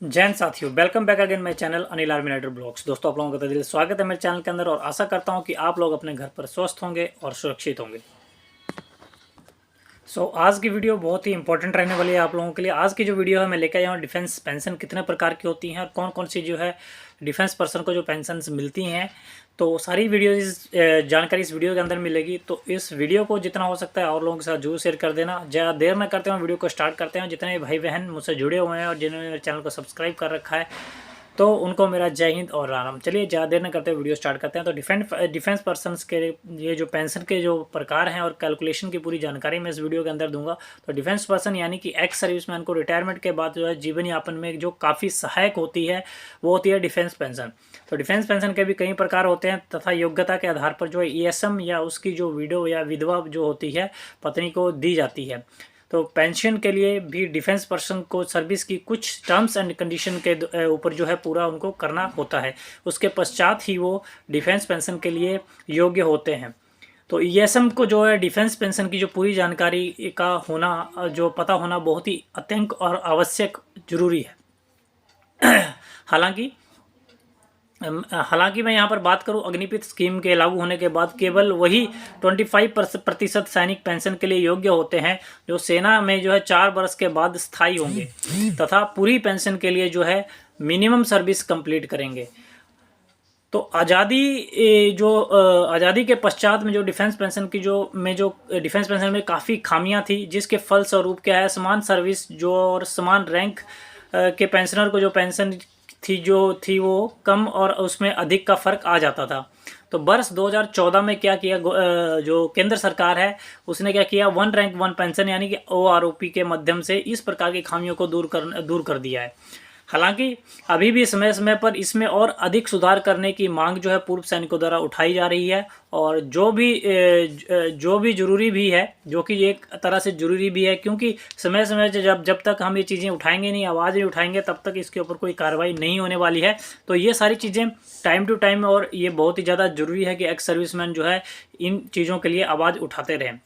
जैन साथियों, welcome back again my channel Anil army rider blogs. दोस्तों, आप लोगों का दिल स्वागत है मेरे चैनल के अंदर और आशा करता हूं कि आप लोग अपने घर पर स्वस्थ होंगे और सुरक्षित होंगे। आज की वीडियो बहुत ही इंपॉर्टेंट रहने वाली है आप लोगों के लिए। आज की जो वीडियो है मैं लेकर आया हूँ डिफेंस पेंशन कितने प्रकार की होती हैं और कौन कौन सी जो है डिफेंस पर्सन को जो पेंशन मिलती हैं, तो सारी वीडियो जानकारी इस वीडियो के अंदर मिलेगी। तो इस वीडियो को जितना हो सकता है और लोगों के साथ जरूर शेयर कर देना। ज़्यादा देर न करते हुए वीडियो को स्टार्ट करते हैं। जितने भाई बहन मुझसे जुड़े हुए हैं और जिन्होंने मेरे चैनल को सब्सक्राइब कर रखा है तो उनको मेरा जय हिंद और राम। चलिए ज़्यादा देर न करते हुए वीडियो स्टार्ट करते हैं। तो डिफेंस पर्सन्स के ये जो पेंशन के जो प्रकार हैं और कैलकुलेशन की पूरी जानकारी मैं इस वीडियो के अंदर दूंगा। तो डिफेंस पर्सन यानी कि एक्स सर्विसमैन को रिटायरमेंट के बाद जो है जीवन यापन में जो काफ़ी सहायक होती है वो होती है डिफेंस पेंशन। तो डिफेंस पेंशन के भी कई प्रकार होते हैं तथा योग्यता के आधार पर जो है ईएसएम या उसकी जो विडो या विधवा जो होती है पत्नी को दी जाती है। तो पेंशन के लिए भी डिफेंस पर्सन को सर्विस की कुछ टर्म्स एंड कंडीशन के ऊपर जो है पूरा उनको करना होता है। उसके पश्चात ही वो डिफेंस पेंशन के लिए योग्य होते हैं। तो ईएसएम को जो है डिफेंस पेंशन की जो पूरी जानकारी का होना, जो पता होना बहुत ही अत्यंत और आवश्यक जरूरी है। हालांकि मैं यहाँ पर बात करूँ अग्निपथ स्कीम के लागू होने के बाद केवल वही 25% सैनिक पेंशन के लिए योग्य होते हैं जो सेना में जो है 4 वर्ष के बाद स्थायी होंगे तथा पूरी पेंशन के लिए जो है मिनिमम सर्विस कंप्लीट करेंगे। तो आज़ादी के पश्चात में जो डिफेंस पेंशन की जो डिफेंस पेंशन में काफ़ी खामियां थी, जिसके फलस्वरूप क्या है समान सर्विस जो और समान रैंक के पेंशनर को जो पेंशन थी वो कम और उसमें अधिक का फर्क आ जाता था। तो वर्ष 2014 में क्या किया जो केंद्र सरकार है उसने क्या किया, वन रैंक वन पेंशन यानी कि OROP के माध्यम से इस प्रकार की खामियों को दूर कर दिया है। हालांकि अभी भी समय समय पर इसमें और अधिक सुधार करने की मांग जो है पूर्व सैनिकों द्वारा उठाई जा रही है और जो भी जरूरी भी है, जो कि एक तरह से जरूरी भी है, क्योंकि समय समय से जब तक हम ये चीज़ें उठाएंगे नहीं, आवाज़ नहीं उठाएंगे, तब तक इसके ऊपर कोई कार्रवाई नहीं होने वाली है। तो ये सारी चीज़ें टाइम टू टाइम और ये बहुत ही ज़्यादा जरूरी है कि एक्स सर्विसमैन जो है इन चीज़ों के लिए आवाज़ उठाते रहें।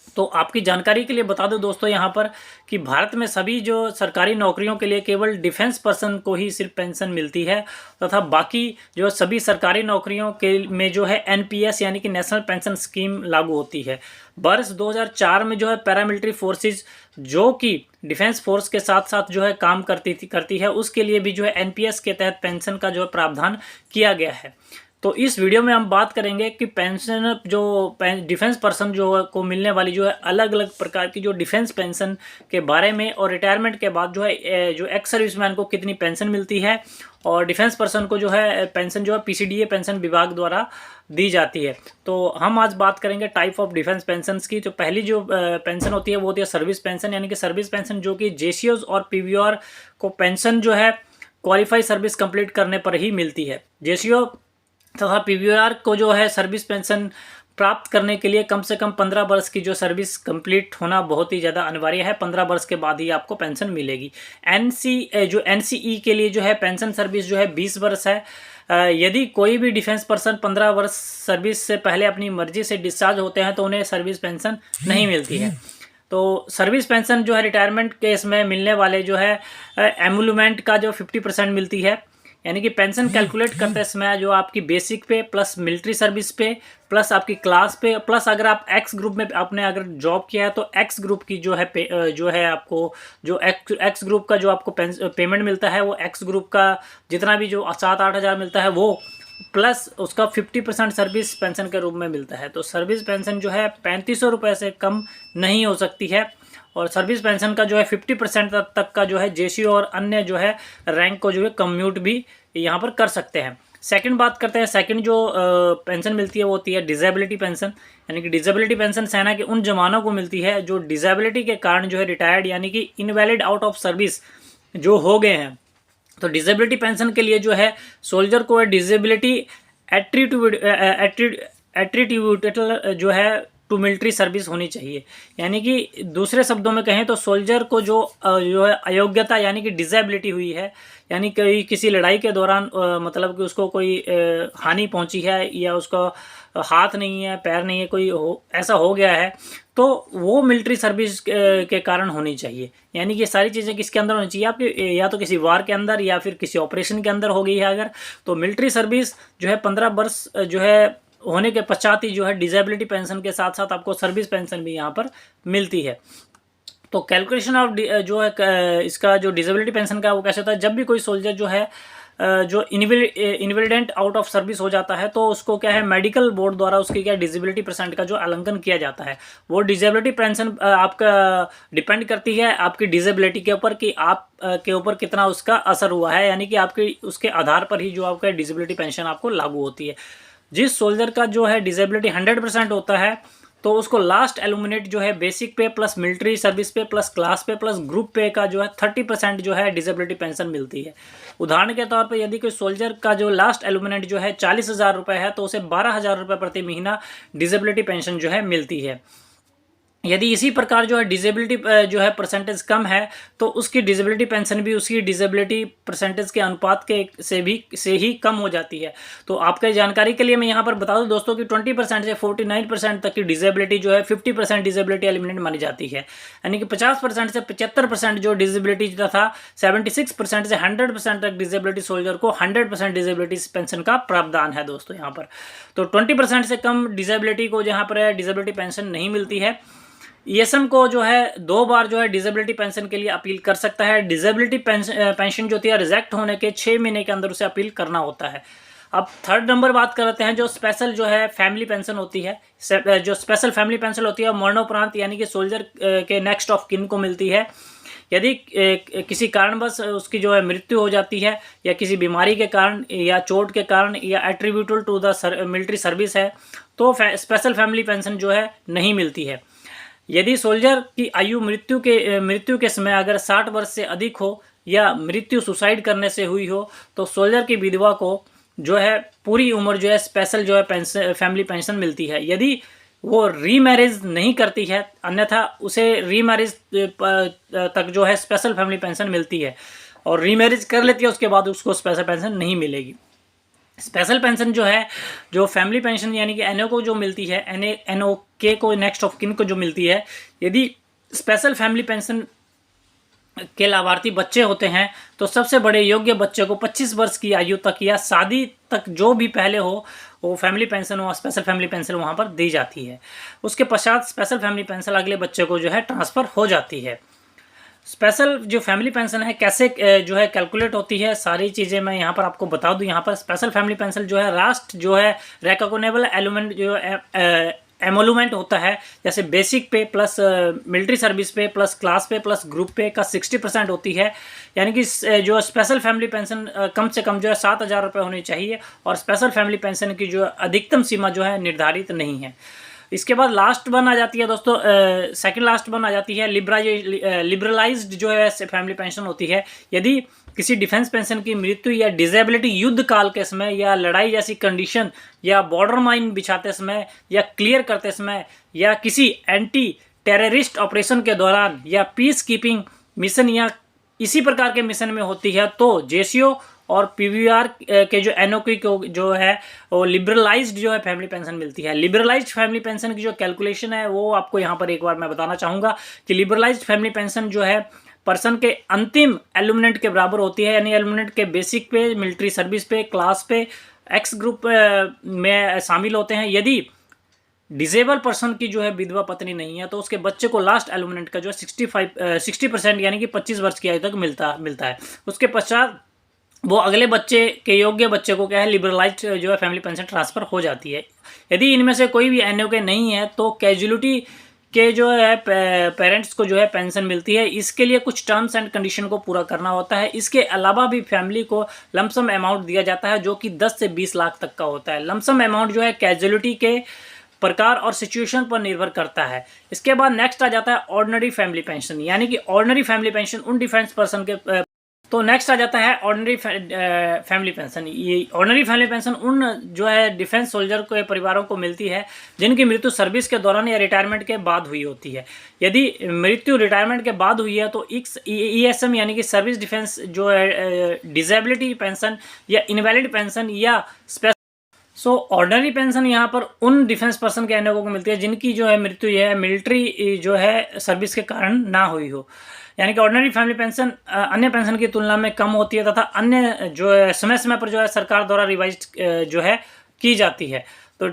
तो आपकी जानकारी के लिए बता दो दोस्तों यहाँ पर कि भारत में सभी जो सरकारी नौकरियों के लिए केवल डिफेंस पर्सन को ही सिर्फ पेंशन मिलती है तथा बाकी जो सभी सरकारी नौकरियों के में जो है NPS यानी कि नेशनल पेंशन स्कीम लागू होती है। वर्ष 2004 में जो है पैरामिलिट्री फोर्सेस जो कि डिफेंस फोर्स के साथ साथ जो है काम करती है उसके लिए भी जो है NPS के तहत पेंशन का जो है प्रावधान किया गया है। तो इस वीडियो में हम बात करेंगे कि पेंशन जो डिफेंस पर्सन जो को मिलने वाली जो है अलग अलग प्रकार की जो डिफेंस पेंशन के बारे में और रिटायरमेंट के बाद जो है जो एक्स सर्विसमैन को कितनी पेंशन मिलती है और डिफेंस पर्सन को जो है पेंशन जो है PCDA पेंशन विभाग द्वारा दी जाती है। तो हम आज बात करेंगे टाइप ऑफ डिफेंस पेंशन की। तो पहली जो पेंशन होती है वो होती है सर्विस पेंशन, यानी कि सर्विस पेंशन जो कि JCOs और PVR को पेंशन जो है क्वालिफाई सर्विस कंप्लीट करने पर ही मिलती है। JCO तथा PVR को जो है सर्विस पेंशन प्राप्त करने के लिए कम से कम 15 वर्ष की जो सर्विस कंप्लीट होना बहुत ही ज़्यादा अनिवार्य है। 15 वर्ष के बाद ही आपको पेंशन मिलेगी। NCE के लिए जो है पेंशन सर्विस जो है 20 वर्ष है। यदि कोई भी डिफेंस पर्सन 15 वर्ष सर्विस से पहले अपनी मर्जी से डिस्चार्ज होते हैं तो उन्हें सर्विस पेंशन नहीं मिलती है। तो सर्विस पेंशन जो है रिटायरमेंट केस में मिलने वाले जो है एमुलमेंट का जो 50% मिलती है, यानी कि पेंशन कैलकुलेट करते समय जो आपकी बेसिक पे प्लस मिलिट्री सर्विस पे प्लस आपकी क्लास पे प्लस अगर आप एक्स ग्रुप में आपने अगर जॉब किया है तो एक्स ग्रुप की जो है आपको जो एक्स ग्रुप का जो आपको पेमेंट मिलता है वो एक्स ग्रुप का जितना भी जो 7-8 हज़ार मिलता है वो प्लस उसका 50% सर्विस पेंशन के रूप में मिलता है। तो सर्विस पेंशन जो है 3500 रुपये से कम नहीं हो सकती है और सर्विस पेंशन का जो है 50% तक का जो है JCO और अन्य जो है रैंक को जो है कम्यूट भी यहाँ पर कर सकते हैं। सेकंड बात करते हैं, सेकंड जो पेंशन मिलती है वो होती है डिसेबिलिटी पेंशन, यानी कि डिसेबिलिटी पेंशन सेना के उन जवानों को मिलती है जो डिसेबिलिटी के कारण जो है रिटायर्ड यानी कि इनवैलिड आउट ऑफ सर्विस जो हो गए हैं। तो डिसेबिलिटी पेंशन के लिए जो है सोल्जर को डिसेबिलिटी एट्रीब्यूटल जो है टू मिलिट्री सर्विस होनी चाहिए। यानी कि दूसरे शब्दों में कहें तो सोल्जर को जो है अयोग्यता यानी कि डिसेबिलिटी हुई है, यानी कि किसी लड़ाई के दौरान मतलब कि उसको कोई हानि पहुंची है या उसका हाथ नहीं है, पैर नहीं है, कोई ऐसा हो गया है, तो वो मिलिट्री सर्विस के कारण होनी चाहिए। यानी कि ये सारी चीज़ें किसके अंदर होनी चाहिए आपकी, या तो किसी वार के अंदर या फिर किसी ऑपरेशन के अंदर हो गई है अगर, तो मिलिट्री सर्विस जो है 15 वर्ष जो है होने के पश्चात ही जो है डिसेबिलिटी पेंशन के साथ साथ आपको सर्विस पेंशन भी यहाँ पर मिलती है। तो कैलकुलेशन ऑफ जो है इसका जो डिसेबिलिटी पेंशन का वो कैसे होता है, जब भी कोई सोल्जर जो है जो इनविलिडेंट आउट ऑफ सर्विस हो जाता है, तो उसको क्या है मेडिकल बोर्ड द्वारा उसकी क्या डिसेबिलिटी परसेंट का जो आलंकन किया जाता है। वो डिसेबिलिटी पेंशन आपका डिपेंड करती है आपकी डिसेबिलिटी के ऊपर कि आप के ऊपर कितना उसका असर हुआ है, यानी कि आपके उसके आधार पर ही जो आपका डिसेबिलिटी पेंशन आपको लागू होती है। जिस सोल्जर का जो है डिसेबिलिटी 100% होता है, तो उसको लास्ट एलुमिनेट जो है बेसिक पे प्लस मिलिट्री सर्विस पे प्लस क्लास पे प्लस ग्रुप पे का जो है 30% जो है डिसेबिलिटी पेंशन मिलती है। उदाहरण के तौर पर यदि कोई सोल्जर का जो लास्ट एलुमिनेट जो है 40,000 रुपये है, तो उसे 12,000 रुपये प्रति महीना डिसेबिलिटी पेंशन जो है मिलती है। यदि इसी प्रकार जो है डिसेबिलिटी जो है परसेंटेज कम है, तो उसकी डिसेबिलिटी पेंशन भी उसकी डिसेबिलिटी परसेंटेज के अनुपात के से ही कम हो जाती है। तो आपके जानकारी के लिए मैं यहाँ पर बता दूं दोस्तों कि 20% से 49% तक की डिसेबिलिटी जो है 50% डिसेबिलिटी एलिमिनेट मानी जाती है। यानी कि 50% से 75% जो डिसेबिलिटी था, 76% से 100% तक डिसेबिलिटी सोल्जर को 100% डिसेबिलिटी पेंशन का प्रावधान है दोस्तों यहाँ पर। तो 20% से कम डिसेबिलिटी को जहाँ पर डिसेबिलिटी पेंशन नहीं मिलती है। ईएसएम को जो है 2 बार जो है डिसेबिलिटी पेंशन के लिए अपील कर सकता है। डिसेबिलिटी पेंशन जो होती है रिजेक्ट होने के 6 महीने के अंदर उसे अपील करना होता है। अब थर्ड नंबर बात करते हैं जो स्पेशल जो है फैमिली पेंशन होती है। जो स्पेशल फैमिली पेंशन होती है मरणोपरांत यानी कि सोल्जर के नेक्स्ट ऑफ किन को मिलती है। यदि किसी कारणवश उसकी जो है मृत्यु हो जाती है, या किसी बीमारी के कारण या चोट के कारण या एट्रीब्यूटल टू द मिलिट्री सर्विस है, तो स्पेशल फैमिली पेंशन जो है नहीं मिलती है। यदि सोल्जर की आयु मृत्यु के समय अगर 60 वर्ष से अधिक हो या मृत्यु सुसाइड करने से हुई हो, तो सोल्जर की विधवा को जो है पूरी उम्र जो है स्पेशल जो है फैमिली पेंशन मिलती है। यदि वो रीमैरिज नहीं करती है, अन्यथा उसे रीमैरिज तक जो है स्पेशल फैमिली पेंशन मिलती है, और रीमैरिज कर लेती है उसके बाद उसको स्पेशल पेंशन नहीं मिलेगी। स्पेशल पेंशन जो है जो फैमिली पेंशन यानी कि एनओ को जो मिलती है, एनओ के को नेक्स्ट ऑफ किन को जो मिलती है, यदि स्पेशल फैमिली पेंशन के लाभार्थी बच्चे होते हैं, तो सबसे बड़े योग्य बच्चे को 25 वर्ष की आयु तक या शादी तक जो भी पहले हो वो फैमिली पेंशन और स्पेशल फैमिली पेंशन वहाँ पर दी जाती है। उसके पश्चात स्पेशल फैमिली पेंशन अगले बच्चे को जो है ट्रांसफ़र हो जाती है। स्पेशल जो फैमिली पेंशन है कैसे जो है कैलकुलेट होती है, सारी चीज़ें मैं यहाँ पर आपको बता दूँ। यहाँ पर स्पेशल फैमिली पेंशन जो है राष्ट्र जो है रिकॉग्नेबल एलिमेंट जो एमोलूमेंट होता है, जैसे बेसिक पे प्लस मिलिट्री सर्विस पे प्लस क्लास पे प्लस ग्रुप पे का 60% होती है। यानी कि जो स्पेशल फैमिली पेंशन कम से कम जो है 7,000 रुपये होनी चाहिए, और स्पेशल फैमिली पेंशन की जो अधिकतम सीमा जो है निर्धारित नहीं है। इसके बाद लास्ट वन आ जाती है दोस्तों, सेकंड लास्ट वन आ जाती है लिबरलाइज्ड जो है फैमिली पेंशन होती है। यदि किसी डिफेंस पेंशन की मृत्यु या डिसेबिलिटी युद्ध काल के समय या लड़ाई जैसी कंडीशन या बॉर्डर माइन बिछाते समय या क्लियर करते समय या किसी एंटी टेररिस्ट ऑपरेशन के दौरान या पीस कीपिंग मिशन या इसी प्रकार के मिशन में होती है, तो जेसीओ और पीवीआर के जो एनओकी को जो है वो लिबरलाइज्ड जो है फैमिली पेंशन मिलती है। लिबरलाइज्ड फैमिली पेंशन की जो कैलकुलेशन है वो आपको यहाँ पर एक बार मैं बताना चाहूँगा कि लिबरलाइज्ड फैमिली पेंशन जो है पर्सन के अंतिम एलुमिनेट के बराबर होती है। यानी एलुमिनेट के बेसिक पे, मिलिट्री सर्विस पे, क्लास पे, एक्स ग्रुप में शामिल होते हैं। यदि डिसेबल पर्सन की जो है विधवा पत्नी नहीं है, तो उसके बच्चे को लास्ट एलुमिनेट का जो है 60% यानी कि 25 वर्ष की आयु तक मिलता है। उसके पश्चात वो अगले बच्चे के योग्य बच्चे को क्या है लिबरलाइज्ड जो है फैमिली पेंशन ट्रांसफ़र हो जाती है। यदि इनमें से कोई भी एनओके नहीं है, तो कैजुअलिटी के जो है पेरेंट्स को जो है पेंशन मिलती है। इसके लिए कुछ टर्म्स एंड कंडीशन को पूरा करना होता है। इसके अलावा भी फैमिली को लमसम अमाउंट दिया जाता है जो कि 10 से 20 लाख तक का होता है। लमसम अमाउंट जो है कैजुअलिटी के प्रकार और सिचुएशन पर निर्भर करता है। इसके बाद नेक्स्ट आ जाता है ऑर्डिनरी फैमिली पेंशन। यानी कि ऑर्डिनरी फैमिली पेंशन उन डिफेंस पर्सन के तो नेक्स्ट आ जाता है ऑर्डिनरी फैमिली पेंशन। ये ऑर्डिनरी फैमिली पेंशन उन जो है डिफेंस सोल्जर के परिवारों को मिलती है जिनकी मृत्यु सर्विस के दौरान या रिटायरमेंट के बाद हुई होती है। यदि मृत्यु रिटायरमेंट के बाद हुई है तो ESM यानी कि सर्विस डिफेंस जो है डिसेबिलिटी पेंशन या इनवैलिड पेंशन या ऑर्डिनरी पेंशन यहाँ पर उन डिफेंस पर्सन के अनेकों को मिलती है जिनकी जो है मृत्यु है मिलिट्री जो है सर्विस के कारण ना हुई हो। यानी कि ऑर्डिनरी फैमिली पेंशन अन्य पेंशन की तुलना में कम होती है तथा अन्य जो है समय समय पर जो है सरकार द्वारा रिवाइज जो है की जाती है। तो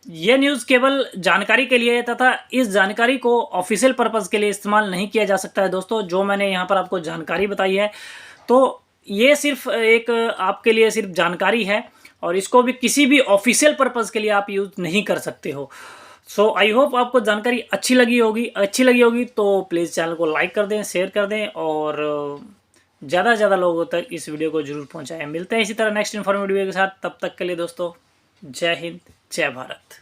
ये न्यूज़ केवल जानकारी के लिए है तथा इस जानकारी को ऑफिशियल पर्पज़ के लिए इस्तेमाल नहीं किया जा सकता है। दोस्तों, जो मैंने यहाँ पर आपको जानकारी बताई है तो ये सिर्फ एक आपके लिए सिर्फ जानकारी है और इसको भी किसी भी ऑफिशियल पर्पज़ के लिए आप यूज़ नहीं कर सकते हो। सो आई होप आपको जानकारी अच्छी लगी होगी तो प्लीज़ चैनल को लाइक कर दें, शेयर कर दें और ज़्यादा से ज़्यादा लोगों तक इस वीडियो को जरूर पहुंचाएं। मिलते हैं इसी तरह नेक्स्ट इन्फॉर्मेटिव वीडियो के साथ। तब तक के लिए दोस्तों, जय हिंद, जय भारत।